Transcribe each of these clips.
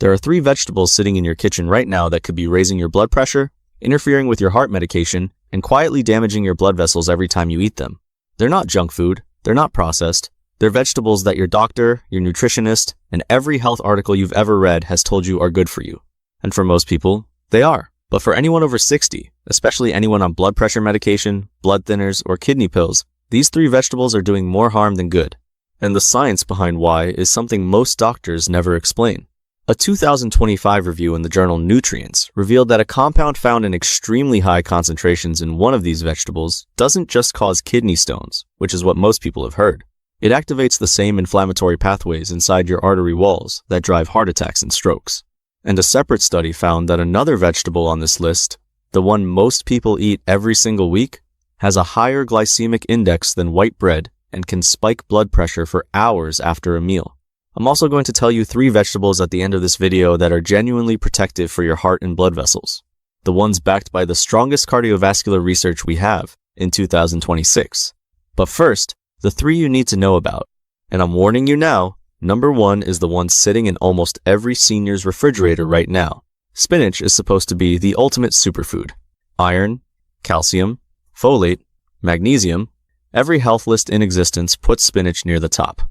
There are 3 vegetables sitting in your kitchen right now that could be raising your blood pressure, interfering with your heart medication, and quietly damaging your blood vessels every time you eat them. They're not junk food, they're not processed, they're vegetables that your doctor, your nutritionist, and every health article you've ever read has told you are good for you. And for most people, they are. But for anyone over 60, especially anyone on blood pressure medication, blood thinners, or kidney pills, these 3 vegetables are doing more harm than good. And the science behind why is something most doctors never explain. A 2025 review in the journal Nutrients revealed that a compound found in extremely high concentrations in one of these vegetables doesn't just cause kidney stones, which is what most people have heard. It activates the same inflammatory pathways inside your artery walls that drive heart attacks and strokes. And a separate study found that another vegetable on this list, the one most people eat every single week, has a higher glycemic index than white bread and can spike blood pressure for hours after a meal. I'm also going to tell you 3 vegetables at the end of this video that are genuinely protective for your heart and blood vessels. The ones backed by the strongest cardiovascular research we have in 2026. But first, the 3 you need to know about. And I'm warning you now, number 1 is the one sitting in almost every senior's refrigerator right now. Spinach is supposed to be the ultimate superfood. Iron, calcium, folate, magnesium, every health list in existence puts spinach near the top.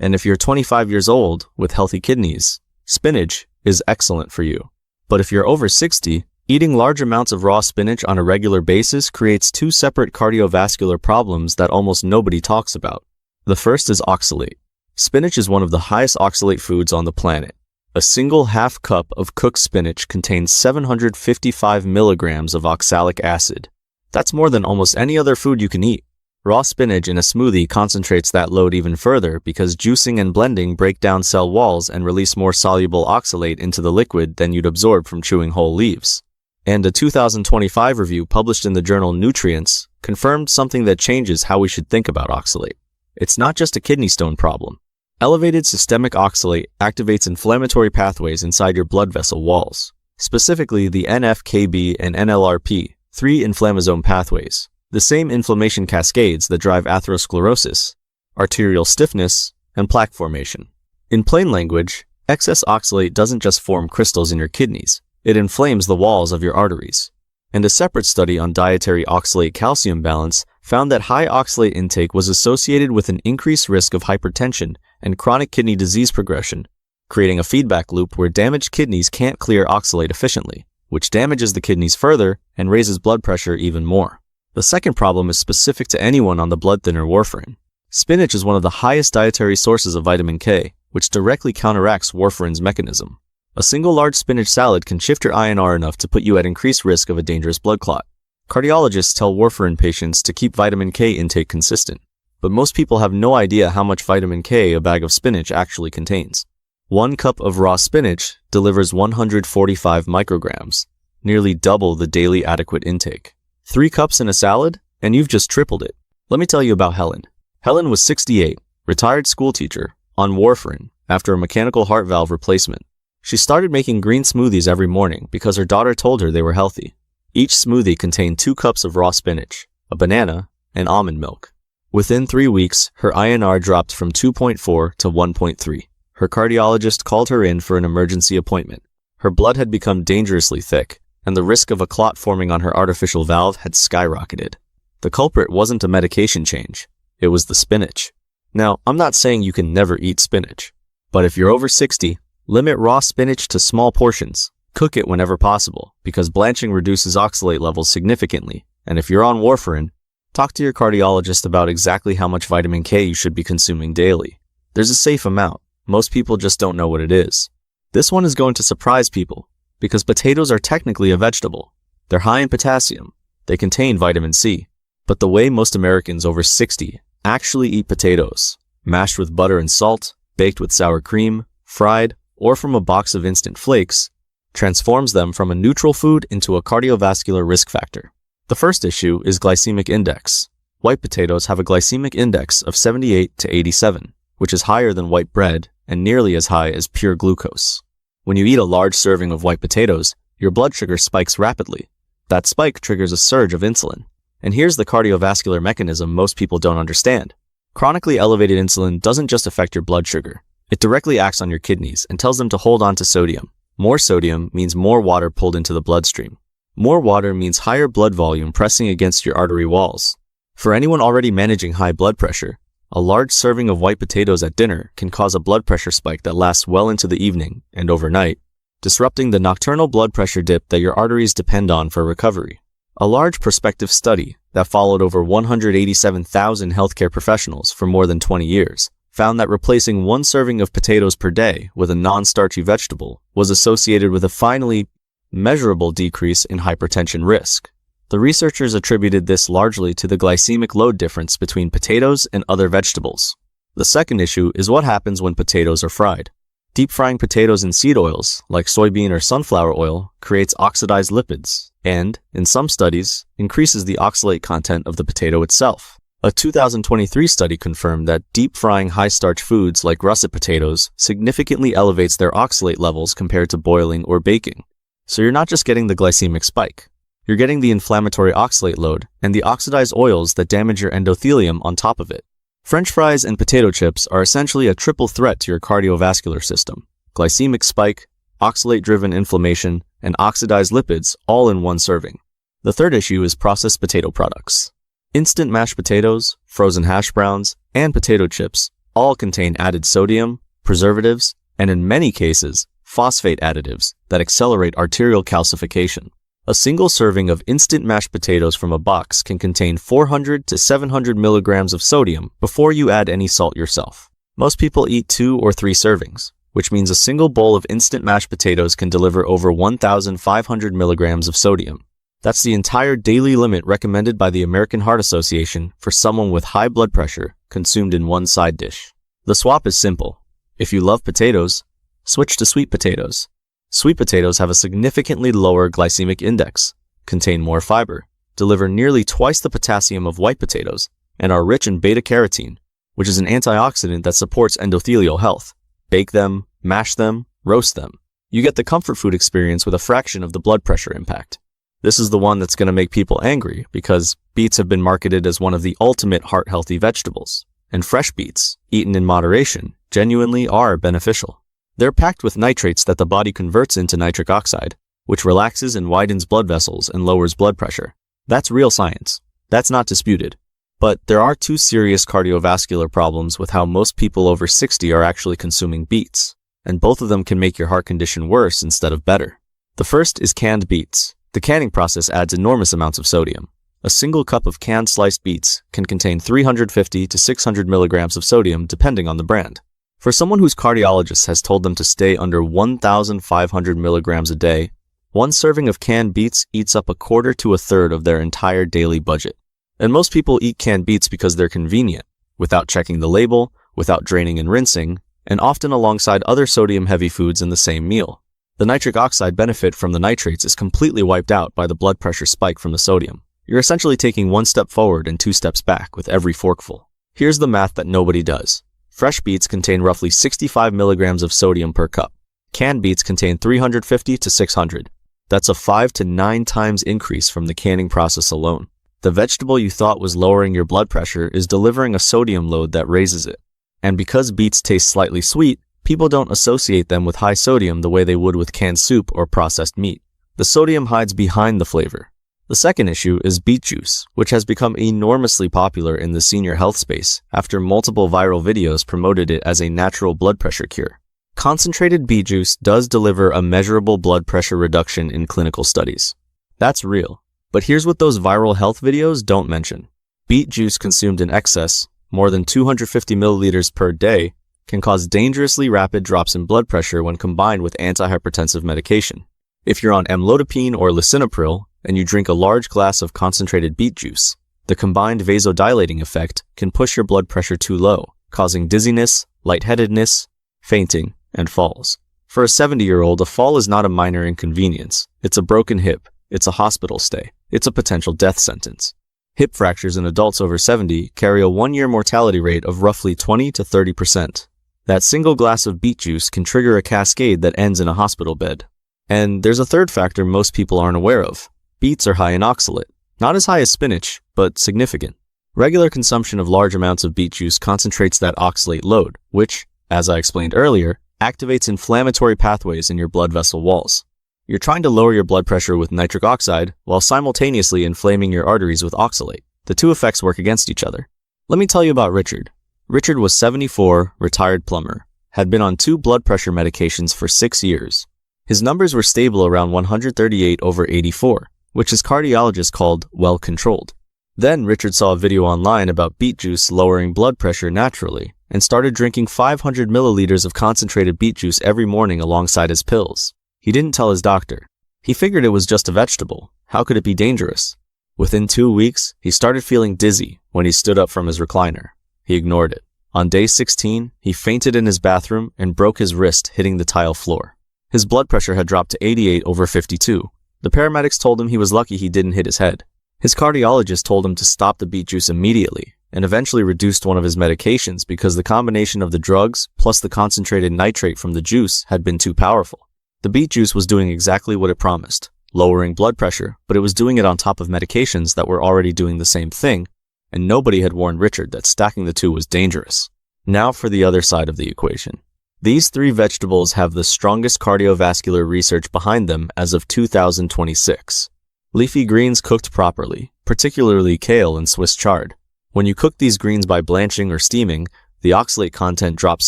And if you're 25 years old with healthy kidneys, spinach is excellent for you. But if you're over 60, eating large amounts of raw spinach on a regular basis creates 2 separate cardiovascular problems that almost nobody talks about. The first is oxalate. Spinach is one of the highest oxalate foods on the planet. A single half cup of cooked spinach contains 755 milligrams of oxalic acid. That's more than almost any other food you can eat. Raw spinach in a smoothie concentrates that load even further because juicing and blending break down cell walls and release more soluble oxalate into the liquid than you'd absorb from chewing whole leaves. And a 2025 review published in the journal Nutrients confirmed something that changes how we should think about oxalate. It's not just a kidney stone problem. Elevated systemic oxalate activates inflammatory pathways inside your blood vessel walls, specifically the NF-κB and NLRP, 3 inflammasome pathways. The same inflammation cascades that drive atherosclerosis, arterial stiffness, and plaque formation. In plain language, excess oxalate doesn't just form crystals in your kidneys, it inflames the walls of your arteries. And a separate study on dietary oxalate-calcium balance found that high oxalate intake was associated with an increased risk of hypertension and chronic kidney disease progression, creating a feedback loop where damaged kidneys can't clear oxalate efficiently, which damages the kidneys further and raises blood pressure even more. The second problem is specific to anyone on the blood thinner warfarin. Spinach is one of the highest dietary sources of vitamin K, which directly counteracts warfarin's mechanism. A single large spinach salad can shift your INR enough to put you at increased risk of a dangerous blood clot. Cardiologists tell warfarin patients to keep vitamin K intake consistent, but most people have no idea how much vitamin K a bag of spinach actually contains. 1 cup of raw spinach delivers 145 micrograms, nearly double the daily adequate intake. 3 cups in a salad, and you've just tripled it. Let me tell you about Helen. Helen was 68, retired school teacher, on warfarin after a mechanical heart valve replacement. She started making green smoothies every morning because her daughter told her they were healthy. Each smoothie contained 2 cups of raw spinach, a banana, and almond milk. Within 3 weeks, her INR dropped from 2.4 to 1.3. Her cardiologist called her in for an emergency appointment. Her blood had become dangerously thick, and the risk of a clot forming on her artificial valve had skyrocketed. The culprit wasn't a medication change, it was the spinach. Now, I'm not saying you can never eat spinach, but if you're over 60, limit raw spinach to small portions. Cook it whenever possible, because blanching reduces oxalate levels significantly, and if you're on warfarin, talk to your cardiologist about exactly how much vitamin K you should be consuming daily. There's a safe amount, most people just don't know what it is. This one is going to surprise people, because potatoes are technically a vegetable. They're high in potassium. They contain vitamin C. But the way most Americans over 60 actually eat potatoes, mashed with butter and salt, baked with sour cream, fried, or from a box of instant flakes, transforms them from a neutral food into a cardiovascular risk factor. The first issue is glycemic index. White potatoes have a glycemic index of 78 to 87, which is higher than white bread and nearly as high as pure glucose. When you eat a large serving of white potatoes, your blood sugar spikes rapidly. That spike triggers a surge of insulin. And here's the cardiovascular mechanism most people don't understand. Chronically elevated insulin doesn't just affect your blood sugar. It directly acts on your kidneys and tells them to hold on to sodium. More sodium means more water pulled into the bloodstream. More water means higher blood volume pressing against your artery walls. For anyone already managing high blood pressure, a large serving of white potatoes at dinner can cause a blood pressure spike that lasts well into the evening and overnight, disrupting the nocturnal blood pressure dip that your arteries depend on for recovery. A large prospective study that followed over 187,000 healthcare professionals for more than 20 years found that replacing one serving of potatoes per day with a non-starchy vegetable was associated with a finally measurable decrease in hypertension risk. The researchers attributed this largely to the glycemic load difference between potatoes and other vegetables. The second issue is what happens when potatoes are fried. Deep frying potatoes in seed oils, like soybean or sunflower oil, creates oxidized lipids and, in some studies, increases the oxalate content of the potato itself. A 2023 study confirmed that deep frying high-starch foods like russet potatoes significantly elevates their oxalate levels compared to boiling or baking. So you're not just getting the glycemic spike. You're getting the inflammatory oxalate load and the oxidized oils that damage your endothelium on top of it. French fries and potato chips are essentially a triple threat to your cardiovascular system. Glycemic spike, oxalate-driven inflammation, and oxidized lipids all in one serving. The third issue is processed potato products. Instant mashed potatoes, frozen hash browns, and potato chips all contain added sodium, preservatives, and in many cases, phosphate additives that accelerate arterial calcification. A single serving of instant mashed potatoes from a box can contain 400 to 700 milligrams of sodium before you add any salt yourself. Most people eat 2 or 3 servings, which means a single bowl of instant mashed potatoes can deliver over 1,500 milligrams of sodium. That's the entire daily limit recommended by the American Heart Association for someone with high blood pressure consumed in one side dish. The swap is simple. If you love potatoes, switch to sweet potatoes. Sweet potatoes have a significantly lower glycemic index, contain more fiber, deliver nearly twice the potassium of white potatoes, and are rich in beta-carotene, which is an antioxidant that supports endothelial health. Bake them, mash them, roast them. You get the comfort food experience with a fraction of the blood pressure impact. This is the one that's going to make people angry because beets have been marketed as one of the ultimate heart-healthy vegetables, and fresh beets, eaten in moderation, genuinely are beneficial. They're packed with nitrates that the body converts into nitric oxide, which relaxes and widens blood vessels and lowers blood pressure. That's real science. That's not disputed. But there are 2 serious cardiovascular problems with how most people over 60 are actually consuming beets, and both of them can make your heart condition worse instead of better. The first is canned beets. The canning process adds enormous amounts of sodium. A single cup of canned sliced beets can contain 350 to 600 milligrams of sodium depending on the brand. For someone whose cardiologist has told them to stay under 1,500 milligrams a day, one serving of canned beets eats up a quarter to a third of their entire daily budget. And most people eat canned beets because they're convenient, without checking the label, without draining and rinsing, and often alongside other sodium-heavy foods in the same meal. The nitric oxide benefit from the nitrates is completely wiped out by the blood pressure spike from the sodium. You're essentially taking 1 step forward and 2 steps back with every forkful. Here's the math that nobody does. Fresh beets contain roughly 65 milligrams of sodium per cup. Canned beets contain 350 to 600. That's a 5 to 9 times increase from the canning process alone. The vegetable you thought was lowering your blood pressure is delivering a sodium load that raises it. And because beets taste slightly sweet, people don't associate them with high sodium the way they would with canned soup or processed meat. The sodium hides behind the flavor. The second issue is beet juice, which has become enormously popular in the senior health space after multiple viral videos promoted it as a natural blood pressure cure. Concentrated beet juice does deliver a measurable blood pressure reduction in clinical studies. That's real. But here's what those viral health videos don't mention. Beet juice consumed in excess, more than 250 milliliters per day, can cause dangerously rapid drops in blood pressure when combined with antihypertensive medication. If you're on amlodipine or lisinopril and you drink a large glass of concentrated beet juice, the combined vasodilating effect can push your blood pressure too low, causing dizziness, lightheadedness, fainting, and falls. For a 70-year-old, a fall is not a minor inconvenience. It's a broken hip. It's a hospital stay. It's a potential death sentence. Hip fractures in adults over 70 carry a 1-year mortality rate of roughly 20 to 30%. That single glass of beet juice can trigger a cascade that ends in a hospital bed. And there's a third factor most people aren't aware of. Beets are high in oxalate. Not as high as spinach, but significant. Regular consumption of large amounts of beet juice concentrates that oxalate load, which, as I explained earlier, activates inflammatory pathways in your blood vessel walls. You're trying to lower your blood pressure with nitric oxide while simultaneously inflaming your arteries with oxalate. The two effects work against each other. Let me tell you about Richard. Richard was 74, retired plumber, had been on 2 blood pressure medications for 6 years. His numbers were stable around 138/84, which his cardiologist called well-controlled. Then Richard saw a video online about beet juice lowering blood pressure naturally and started drinking 500 milliliters of concentrated beet juice every morning alongside his pills. He didn't tell his doctor. He figured it was just a vegetable. How could it be dangerous? Within 2 weeks, he started feeling dizzy when he stood up from his recliner. He ignored it. On day 16, he fainted in his bathroom and broke his wrist hitting the tile floor. His blood pressure had dropped to 88/52. The paramedics told him he was lucky he didn't hit his head. His cardiologist told him to stop the beet juice immediately and eventually reduced one of his medications because the combination of the drugs plus the concentrated nitrate from the juice had been too powerful. The beet juice was doing exactly what it promised, lowering blood pressure, but it was doing it on top of medications that were already doing the same thing, and nobody had warned Richard that stacking the two was dangerous. Now for the other side of the equation. These 3 vegetables have the strongest cardiovascular research behind them as of 2026. Leafy greens cooked properly, particularly kale and Swiss chard. When you cook these greens by blanching or steaming, the oxalate content drops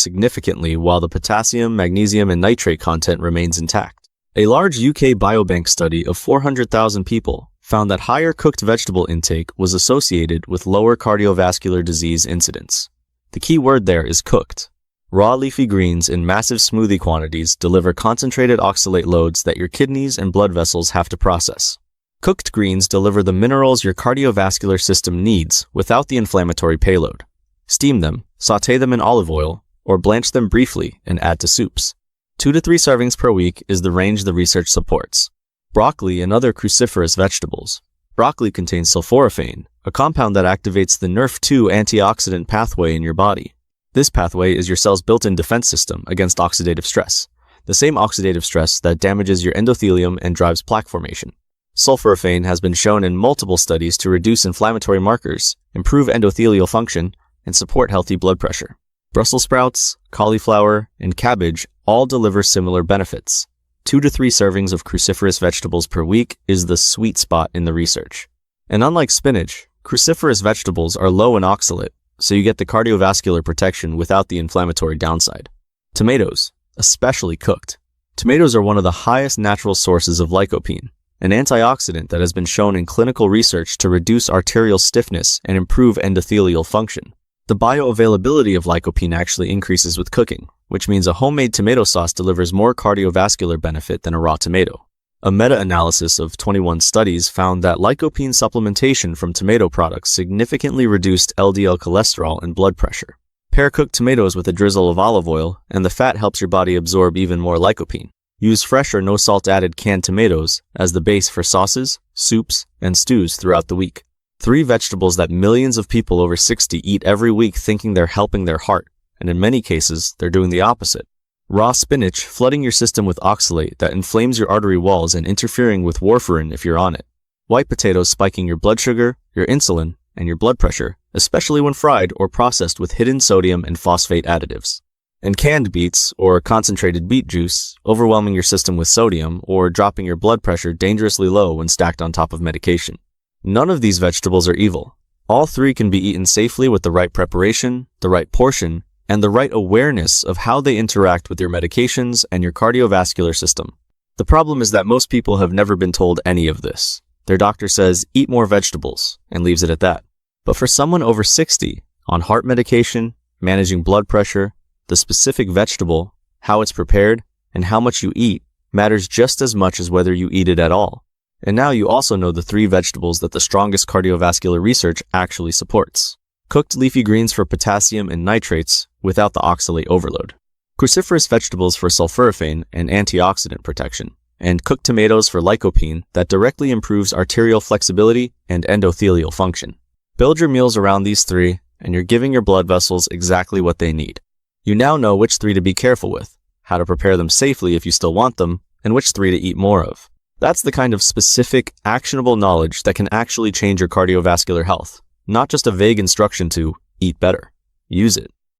significantly while the potassium, magnesium, and nitrate content remains intact. A large UK biobank study of 400,000 people found that higher cooked vegetable intake was associated with lower cardiovascular disease incidence. The key word there is cooked. Raw leafy greens in massive smoothie quantities deliver concentrated oxalate loads that your kidneys and blood vessels have to process. Cooked greens deliver the minerals your cardiovascular system needs without the inflammatory payload. Steam them, sauté them in olive oil, or blanch them briefly and add to soups. 2 to 3 servings per week is the range the research supports. Broccoli and other cruciferous vegetables. Broccoli contains sulforaphane, a compound that activates the NRF2 antioxidant pathway in your body. This pathway is your cell's built-in defense system against oxidative stress, the same oxidative stress that damages your endothelium and drives plaque formation. Sulforaphane has been shown in multiple studies to reduce inflammatory markers, improve endothelial function, and support healthy blood pressure. Brussels sprouts, cauliflower, and cabbage all deliver similar benefits. 2 to 3 servings of cruciferous vegetables per week is the sweet spot in the research. And unlike spinach, cruciferous vegetables are low in oxalate, so you get the cardiovascular protection without the inflammatory downside. Tomatoes, especially cooked. Tomatoes are one of the highest natural sources of lycopene, an antioxidant that has been shown in clinical research to reduce arterial stiffness and improve endothelial function. The bioavailability of lycopene actually increases with cooking, which means a homemade tomato sauce delivers more cardiovascular benefit than a raw tomato. A meta-analysis of 21 studies found that lycopene supplementation from tomato products significantly reduced LDL cholesterol and blood pressure. Pair cooked tomatoes with a drizzle of olive oil, and the fat helps your body absorb even more lycopene. Use fresh or no salt added canned tomatoes as the base for sauces, soups, and stews throughout the week. 3 vegetables that millions of people over 60 eat every week thinking they're helping their heart, and in many cases, they're doing the opposite. Raw spinach flooding your system with oxalate that inflames your artery walls and interfering with warfarin if you're on it. White potatoes spiking your blood sugar, your insulin, and your blood pressure, especially when fried or processed with hidden sodium and phosphate additives. And canned beets, or concentrated beet juice, overwhelming your system with sodium or dropping your blood pressure dangerously low when stacked on top of medication. None of these vegetables are evil. All 3 can be eaten safely with the right preparation, the right portion, and the right awareness of how they interact with your medications and your cardiovascular system. The problem is that most people have never been told any of this. Their doctor says, eat more vegetables, and leaves it at that. But for someone over 60, on heart medication, managing blood pressure, the specific vegetable, how it's prepared, and how much you eat matters just as much as whether you eat it at all. And now you also know the 3 vegetables that the strongest cardiovascular research actually supports. Cooked leafy greens for potassium and nitrates without the oxalate overload. Cruciferous vegetables for sulforaphane and antioxidant protection. And cooked tomatoes for lycopene that directly improves arterial flexibility and endothelial function. Build your meals around these 3, and you're giving your blood vessels exactly what they need. You now know which 3 to be careful with, how to prepare them safely if you still want them, and which 3 to eat more of. That's the kind of specific, actionable knowledge that can actually change your cardiovascular health, not just a vague instruction to eat better. Use it.